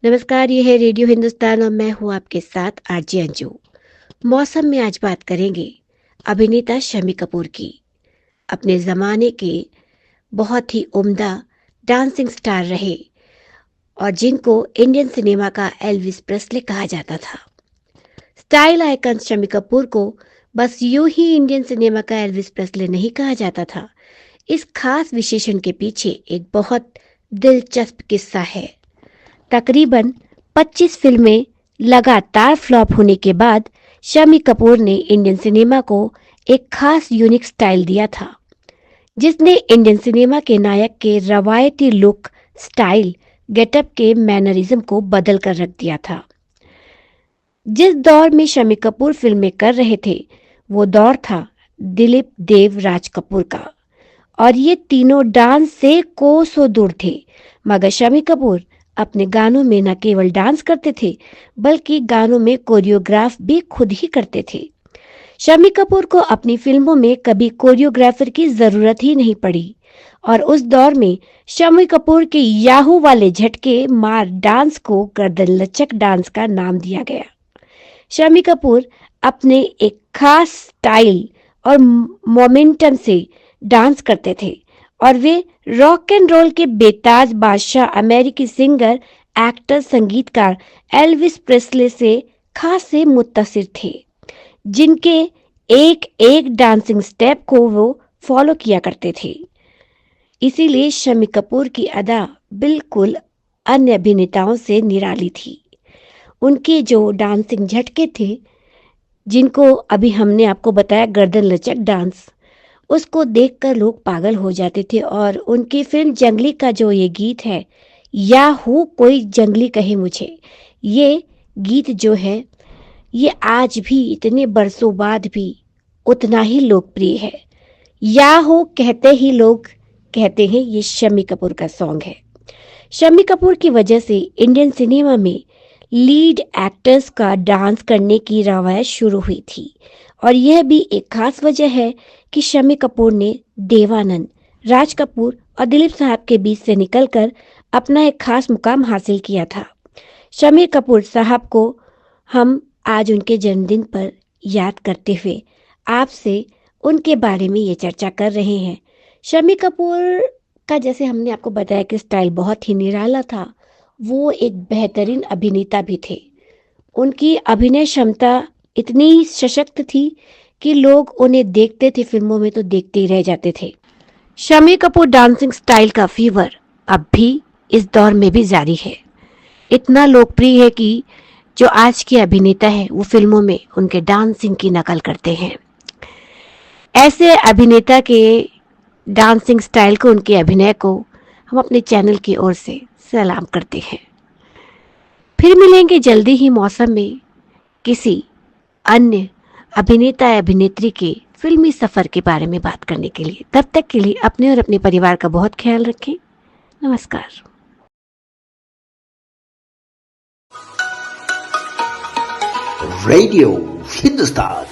नमस्कार, ये है रेडियो हिंदुस्तान और मैं हूँ आपके साथ आरजे अंजू। मौसम में आज बात करेंगे अभिनेता शम्मी कपूर की। अपने ज़माने के बहुत ही उम्दा डांसिंग स्टार रहे और जिनको इंडियन सिनेमा का एल्विस प्रेस्ले कहा जाता था। स्टाइल आइकन शम्मी कपूर को बस यूं ही इंडियन सिनेमा का एल्विस प्रेस्ले नहीं कहा जाता था। इस खास विशेषण के पीछे एक बहुत दिलचस्प किस्सा है। तकरीबन 25 फिल्में लगातार फ्लॉप होने के बाद शम्मी कपूर ने इंडियन सिनेमा को एक खास यूनिक स्टाइल दिया था, जिसने इंडियन सिनेमा के नायक के रवायती लुक, स्टाइल, गेटअप के मैनरिज्म को बदल कर रख दिया था। जिस दौर में शम्मी कपूर फिल्में कर रहे थे, वो दौर था दिलीप देव राज कपूर का, और ये तीनों डांस से कोसों दूर थे। मगर शम्मी कपूर अपने गानों में न केवल डांस करते थे, बल्कि गानों में कोरियोग्राफ भी खुद ही करते थे। शम्मी कपूर को अपनी फिल्मों में कभी कोरियोग्राफर की जरूरत ही नहीं पड़ी और उस दौर में शम्मी कपूर के याहू वाले झटके मार डांस को गर्दन लचक डांस का नाम दिया गया। शम्मी कपूर अपने एक खास स्टाइल और मोमेंटम से डांस करते थे और वे रॉक एंड रोल के बेताज बादशाह अमेरिकी सिंगर, एक्टर, संगीतकार एल्विस प्रेस्ले से खास से मुत्तासिर थे, जिनके एक एक डांसिंग स्टेप को वो फॉलो किया करते थे। इसीलिए शम्मी कपूर की अदा बिल्कुल अन्य अभिनेताओं से निराली थी। उनके जो डांसिंग झटके थे, जिनको अभी हमने आपको बताया गर्दन लचक डांस, उसको देखकर लोग पागल हो जाते थे। और उनकी फिल्म जंगली का जो ये गीत है, या हो कोई जंगली कहे मुझे, ये गीत जो है ये आज भी इतने बरसों बाद भी उतना ही लोकप्रिय है। या हो कहते ही लोग कहते हैं ये शम्मी कपूर का सॉन्ग है। शम्मी कपूर की वजह से इंडियन सिनेमा में लीड एक्टर्स का डांस करने की रवायत शुरू हुई थी और यह भी एक खास वजह है कि शम्मी कपूर ने देवानंद, राज कपूर और दिलीप साहब के बीच से निकलकर अपना एक खास मुकाम हासिल किया था। शम्मी कपूर साहब को हम आज उनके जन्मदिन पर याद करते हुए आपसे उनके बारे में ये चर्चा कर रहे हैं। शम्मी कपूर का, जैसे हमने आपको बताया कि स्टाइल बहुत ही निराला था, वो एक बेहतरीन अभिनेता भी थे। उनकी अभिनय क्षमता इतनी सशक्त थी कि लोग उन्हें देखते थे फिल्मों में तो देखते ही रह जाते थे। शम्मी कपूर डांसिंग स्टाइल का फीवर अब भी इस दौर में भी जारी है। इतना लोकप्रिय है कि जो आज के अभिनेता है वो फिल्मों में उनके डांसिंग की नकल करते हैं। ऐसे अभिनेता के डांसिंग स्टाइल को, उनके अभिनय को हम अपने चैनल की ओर से सलाम करते हैं। फिर मिलेंगे जल्दी ही मौसम में किसी अन्य अभिनेता या अभिनेत्री के फिल्मी सफर के बारे में बात करने के लिए। तब तक के लिए अपने और अपने परिवार का बहुत ख्याल रखें। नमस्कार। रेडियो हिंदुस्तान